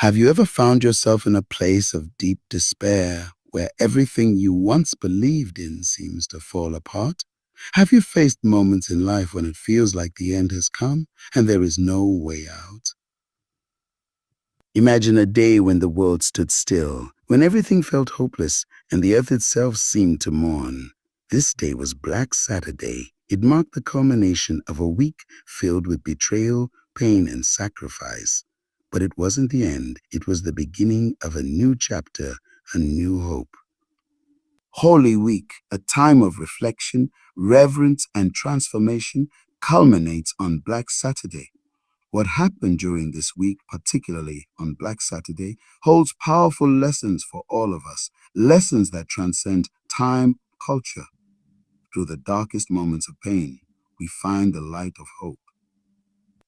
Have you ever found yourself in a place of deep despair where everything you once believed in seems to fall apart? Have you faced moments in life when it feels like the end has come and there is no way out? Imagine a day when the world stood still, when everything felt hopeless and the earth itself seemed to mourn. This day was Black Saturday. It marked the culmination of a week filled with betrayal, pain, and sacrifice. But it wasn't the end. It was the beginning of a new chapter, a new hope. Holy Week, a time of reflection, reverence, and transformation, culminates on Black Saturday. What happened during this week, particularly on Black Saturday, holds powerful lessons for all of us, lessons that transcend time, culture. Through the darkest moments of pain, we find the light of hope.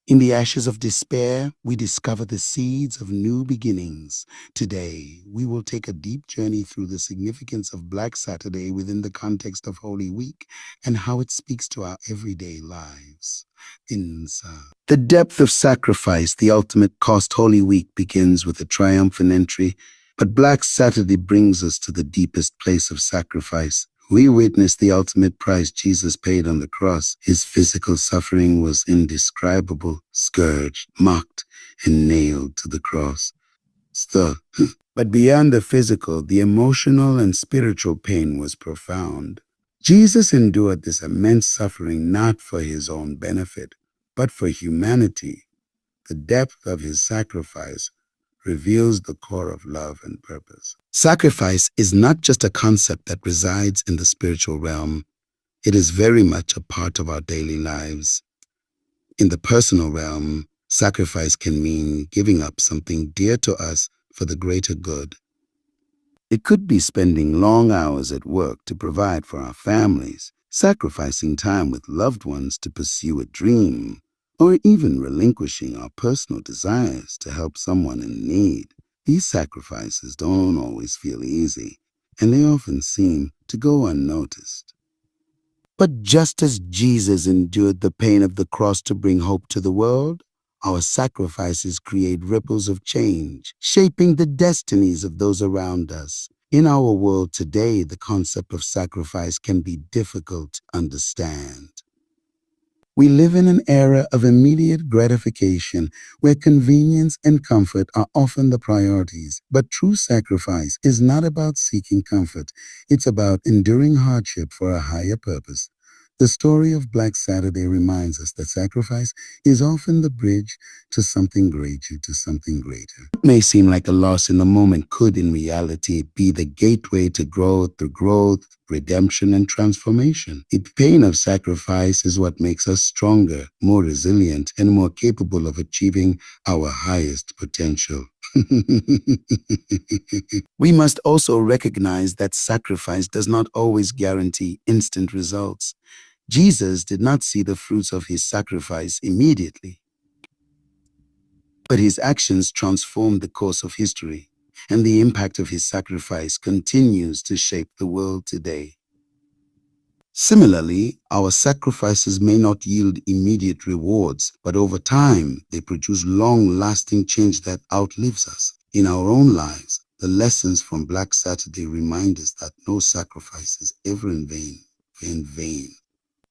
In the ashes of despair, we discover the seeds of new beginnings. Today, we will take a deep journey through the significance of Black Saturday within the context of Holy Week and how it speaks to our everyday lives. The depth of sacrifice, the ultimate cost. Holy Week begins with a triumphant entry, but Black Saturday brings us to the deepest place of sacrifice. We witness the ultimate price Jesus paid on the cross. His physical suffering was indescribable, scourged, mocked, and nailed to the cross. Still, but beyond the physical, the emotional and spiritual pain was profound. Jesus endured this immense suffering not for his own benefit, but for humanity. The depth of his sacrifice reveals the core of love and purpose. Sacrifice is not just a concept that resides in the spiritual realm. It is very much a part of our daily lives. In the personal realm, sacrifice can mean giving up something dear to us for the greater good. It could be spending long hours at work to provide for our families, sacrificing time with loved ones to pursue a dream, or even relinquishing our personal desires to help someone in need. These sacrifices don't always feel easy, and they often seem to go unnoticed. But just as Jesus endured the pain of the cross to bring hope to the world, our sacrifices create ripples of change, shaping the destinies of those around us. In our world today, the concept of sacrifice can be difficult to understand. We live in an era of immediate gratification where convenience and comfort are often the priorities. But true sacrifice is not about seeking comfort. It's about enduring hardship for a higher purpose. The story of Black Saturday reminds us that sacrifice is often the bridge to something greater. What may seem like a loss in the moment could in reality be the gateway to growth, redemption, and transformation. The pain of sacrifice is what makes us stronger, more resilient, and more capable of achieving our highest potential. We must also recognize that sacrifice does not always guarantee instant results. Jesus did not see the fruits of his sacrifice immediately, but his actions transformed the course of history, and the impact of his sacrifice continues to shape the world today. Similarly, our sacrifices may not yield immediate rewards, but over time, they produce long-lasting change that outlives us. In our own lives, the lessons from Black Saturday remind us that no sacrifice is ever in vain.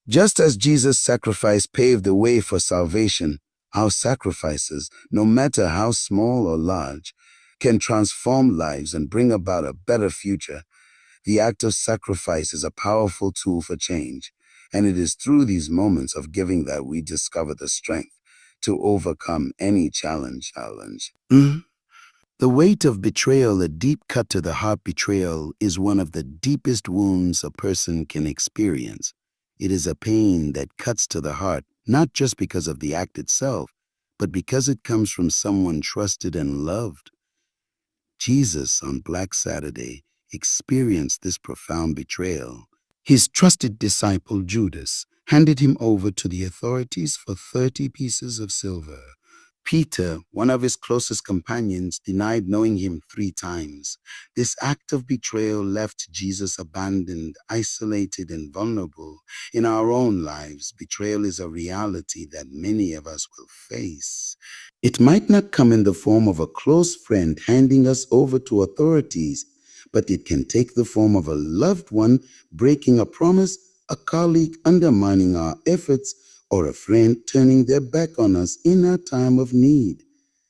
Just as Jesus' sacrifice paved the way for salvation, our sacrifices, no matter how small or large, can transform lives and bring about a better future. The act of sacrifice is a powerful tool for change, and it is through these moments of giving that we discover the strength to overcome any challenge. The weight of betrayal, a deep cut to the heart. Betrayal is one of the deepest wounds a person can experience. It is a pain that cuts to the heart, not just because of the act itself, but because it comes from someone trusted and loved. Jesus, on Black Saturday, experienced this profound betrayal. His trusted disciple, Judas, handed him over to the authorities for 30 pieces of silver. Peter, one of his closest companions, denied knowing him 3 times. This act of betrayal left Jesus abandoned, isolated, and vulnerable. In our own lives, betrayal is a reality that many of us will face. It might not come in the form of a close friend handing us over to authorities, but it can take the form of a loved one breaking a promise, a colleague undermining our efforts, or a friend turning their back on us in our time of need.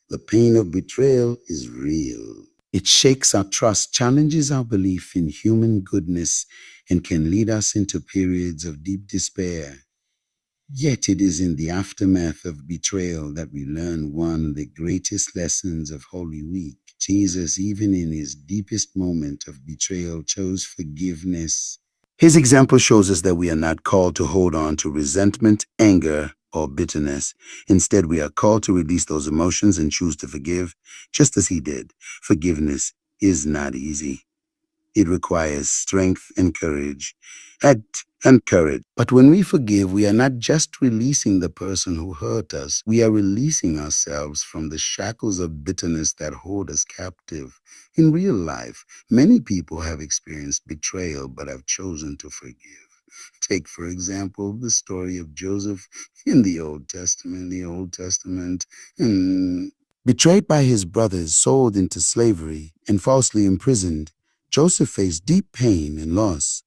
The pain of betrayal is real. It shakes our trust, challenges our belief in human goodness, and can lead us into periods of deep despair. Yet it is in the aftermath of betrayal that we learn one of the greatest lessons of Holy Week. Jesus, even in his deepest moment of betrayal, chose forgiveness. His example shows us that we are not called to hold on to resentment, anger, or bitterness. Instead, we are called to release those emotions and choose to forgive, just as he did. Forgiveness is not easy. It requires strength and courage. And courage. But when we forgive, we are not just releasing the person who hurt us, we are releasing ourselves from the shackles of bitterness that hold us captive. In real life, many people have experienced betrayal but have chosen to forgive. Take, for example, the story of Joseph in the Old Testament. Betrayed by his brothers, sold into slavery, and falsely imprisoned, Joseph faced deep pain and loss.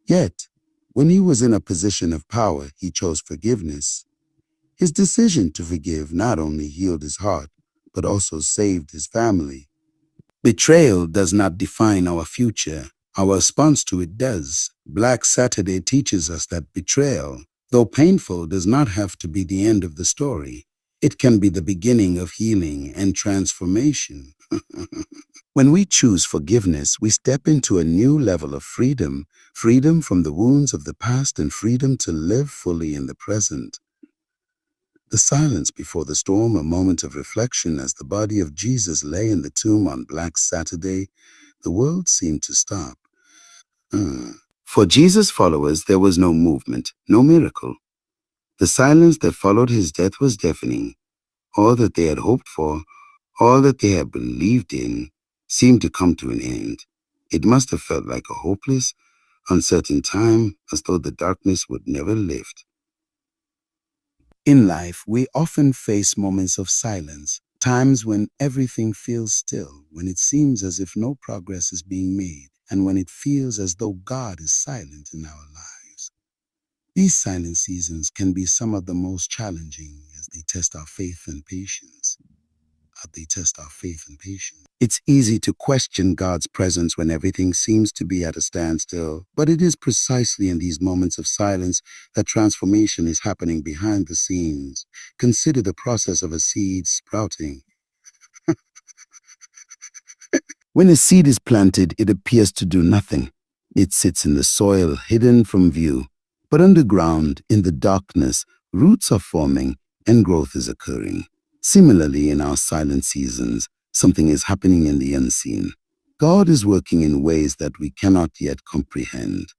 Yet, when he was in a position of power, he chose forgiveness. His decision to forgive not only healed his heart, but also saved his family. Betrayal does not define our future. Our response to it does. Black Saturday teaches us that betrayal, though painful, does not have to be the end of the story. It can be the beginning of healing and transformation. When we choose forgiveness, we step into a new level of freedom, freedom from the wounds of the past and freedom to live fully in the present. The silence before the storm, a moment of reflection as the body of Jesus lay in the tomb on Black Saturday, the world seemed to stop. For Jesus' followers, there was no movement, no miracle. The silence that followed his death was deafening. All that they had hoped for, all that they had believed in, seemed to come to an end. It must have felt like a hopeless, uncertain time, as though the darkness would never lift. In life, we often face moments of silence, times when everything feels still, when it seems as if no progress is being made, and when it feels as though God is silent in our lives. These silent seasons can be some of the most challenging as they test our faith and patience. It's easy to question God's presence when everything seems to be at a standstill, but it is precisely in these moments of silence that transformation is happening behind the scenes. Consider the process of a seed sprouting. When a seed is planted, it appears to do nothing. It sits in the soil, hidden from view. But underground, in the darkness, roots are forming and growth is occurring. Similarly, in our silent seasons, something is happening in the unseen. God is working in ways that we cannot yet comprehend.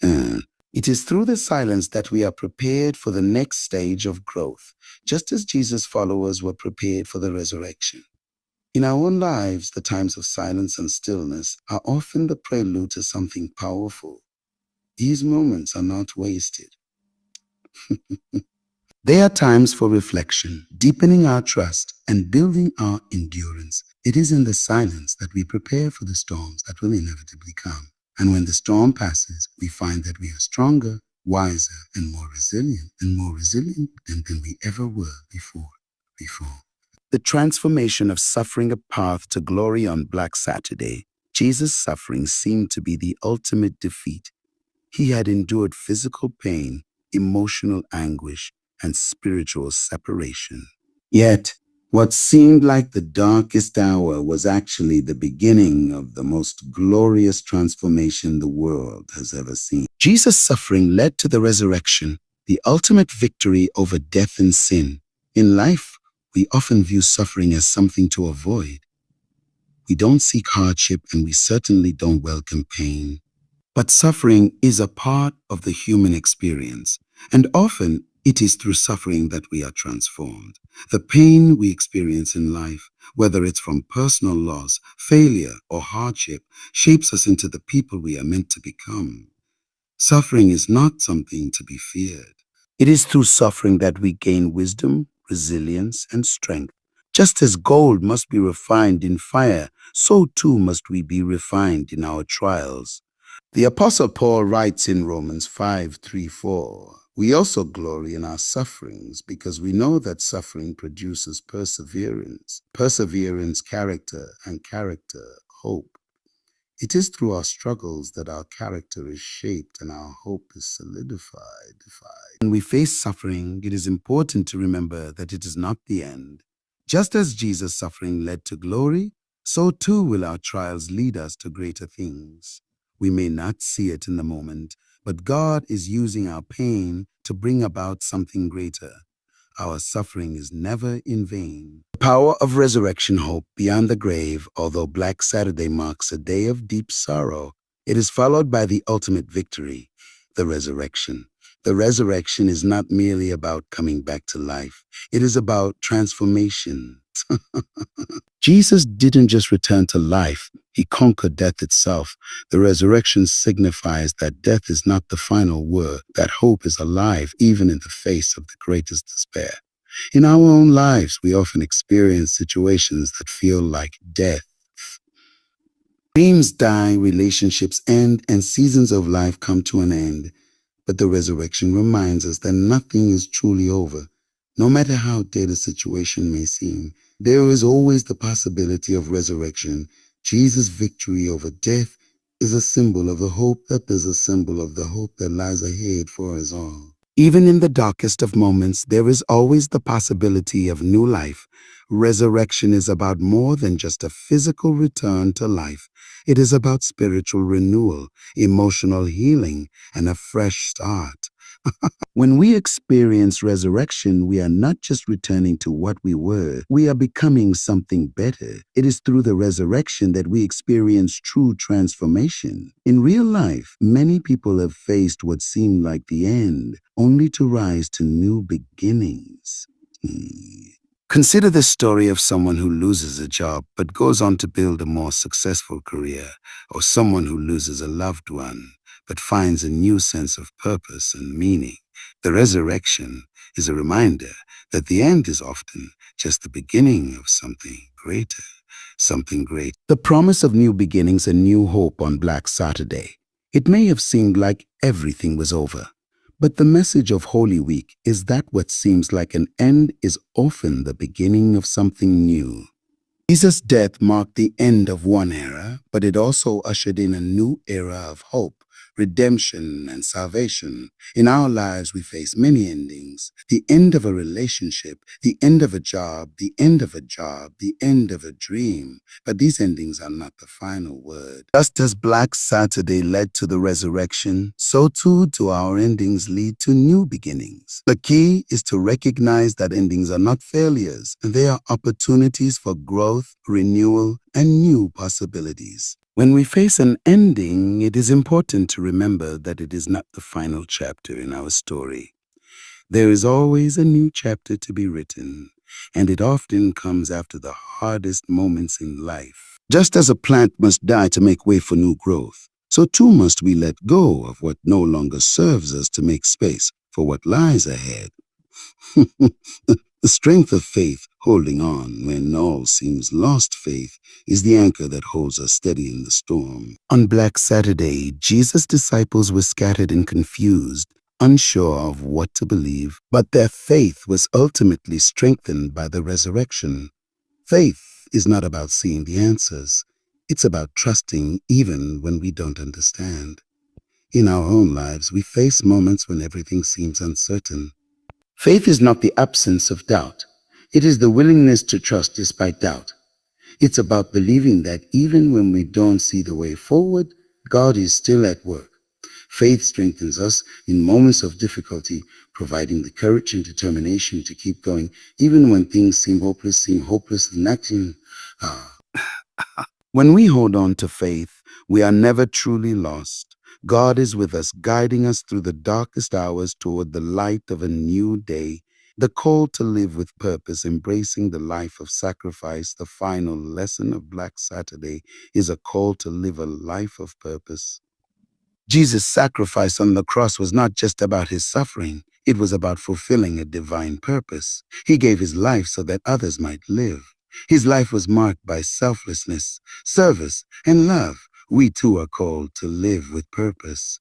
It is through the silence that we are prepared for the next stage of growth, just as Jesus' followers were prepared for the resurrection. In our own lives, the times of silence and stillness are often the prelude to something powerful. These moments are not wasted. They are times for reflection, deepening our trust, and building our endurance. It is in the silence that we prepare for the storms that will inevitably come. And when the storm passes, we find that we are stronger, wiser, and more resilient than we ever were before. The transformation of suffering a path to glory on Black Saturday. Jesus' suffering seemed to be the ultimate defeat. He had endured physical pain, emotional anguish, and spiritual separation. Yet, what seemed like the darkest hour was actually the beginning of the most glorious transformation the world has ever seen. Jesus' suffering led to the resurrection, the ultimate victory over death and sin. In life, we often view suffering as something to avoid. We don't seek hardship and we certainly don't welcome pain. But suffering is a part of the human experience, and often It is through suffering that we are transformed. The pain we experience in life, whether it's from personal loss, failure, or hardship, shapes us into the people we are meant to become. Suffering is not something to be feared. It is through suffering that we gain wisdom, resilience, and strength. Just as gold must be refined in fire, so too must we be refined in our trials. The Apostle Paul writes in Romans 5:3-4, "We also glory in our sufferings because we know that suffering produces perseverance, perseverance, character, and character, hope." It is through our struggles that our character is shaped and our hope is solidified. When we face suffering, it is important to remember that it is not the end. Just as Jesus' suffering led to glory, so too will our trials lead us to greater things. We may not see it in the moment, but God is using our pain to bring about something greater. Our suffering is never in vain. The power of resurrection hope beyond the grave, although Black Saturday marks a day of deep sorrow, it is followed by the ultimate victory, the resurrection. The resurrection is not merely about coming back to life. It is about transformation. Jesus didn't just return to life, he conquered death itself. The resurrection signifies that death is not the final word, that hope is alive even in the face of the greatest despair. In our own lives, we often experience situations that feel like death. Dreams die, relationships end, and seasons of life come to an end. But the resurrection reminds us that nothing is truly over. No matter how dead a situation may seem, there is always the possibility of resurrection. Jesus' victory over death is a symbol of the hope that is a symbol of the hope that lies ahead for us all. Even in the darkest of moments, there is always the possibility of new life. Resurrection is about more than just a physical return to life. It is about spiritual renewal, emotional healing, and a fresh start. When we experience resurrection, we are not just returning to what we were, we are becoming something better. It is through the resurrection that we experience true transformation. In real life, many people have faced what seemed like the end, only to rise to new beginnings. Consider the story of someone who loses a job but goes on to build a more successful career, or someone who loses a loved one but finds a new sense of purpose and meaning. The resurrection is a reminder that the end is often just the beginning of something greater, something great. The promise of new beginnings and new hope on Black Saturday. It may have seemed like everything was over, but the message of Holy Week is that what seems like an end is often the beginning of something new. Jesus' death marked the end of one era, but it also ushered in a new era of hope, redemption, and salvation. In our lives, we face many endings. The end of a relationship, the end of a job, the end of a job, the end of a dream. But these endings are not the final word. Just as Black Saturday led to the resurrection, so too do our endings lead to new beginnings. The key is to recognize that endings are not failures. They are opportunities for growth, renewal, and new possibilities. When we face an ending, it is important to remember that it is not the final chapter in our story. There is always a new chapter to be written, and it often comes after the hardest moments in life. Just as a plant must die to make way for new growth, so too must we let go of what no longer serves us to make space for what lies ahead. The strength of faith, holding on when all seems lost faith, is the anchor that holds us steady in the storm. On Black Saturday, Jesus' disciples were scattered and confused, unsure of what to believe, but their faith was ultimately strengthened by the resurrection. Faith is not about seeing the answers. It's about trusting even when we don't understand. In our own lives, we face moments when everything seems uncertain. Faith is not the absence of doubt. It is the willingness to trust despite doubt. It's about believing that even when we don't see the way forward, God is still at work. Faith strengthens us in moments of difficulty, providing the courage and determination to keep going, even when things seem hopeless and acting. When we hold on to faith, we are never truly lost. God is with us, guiding us through the darkest hours toward the light of a new day. The call to live with purpose, embracing the life of sacrifice, the final lesson of Black Saturday, is a call to live a life of purpose. Jesus' sacrifice on the cross was not just about his suffering, it was about fulfilling a divine purpose. He gave his life so that others might live. His life was marked by selflessness, service, and love. We too are called to live with purpose.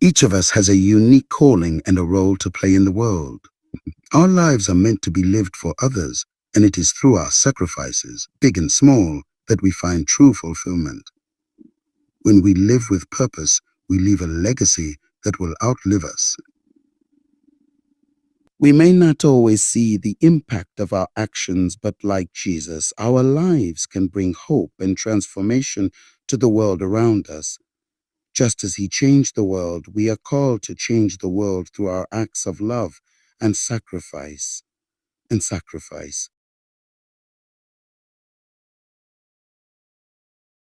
Each of us has a unique calling and a role to play in the world. Our lives are meant to be lived for others, and it is through our sacrifices, big and small, that we find true fulfillment. When we live with purpose, we leave a legacy that will outlive us. We may not always see the impact of our actions, but like Jesus, our lives can bring hope and transformation to the world around us. Just as he changed the world, we are called to change the world through our acts of love and sacrifice.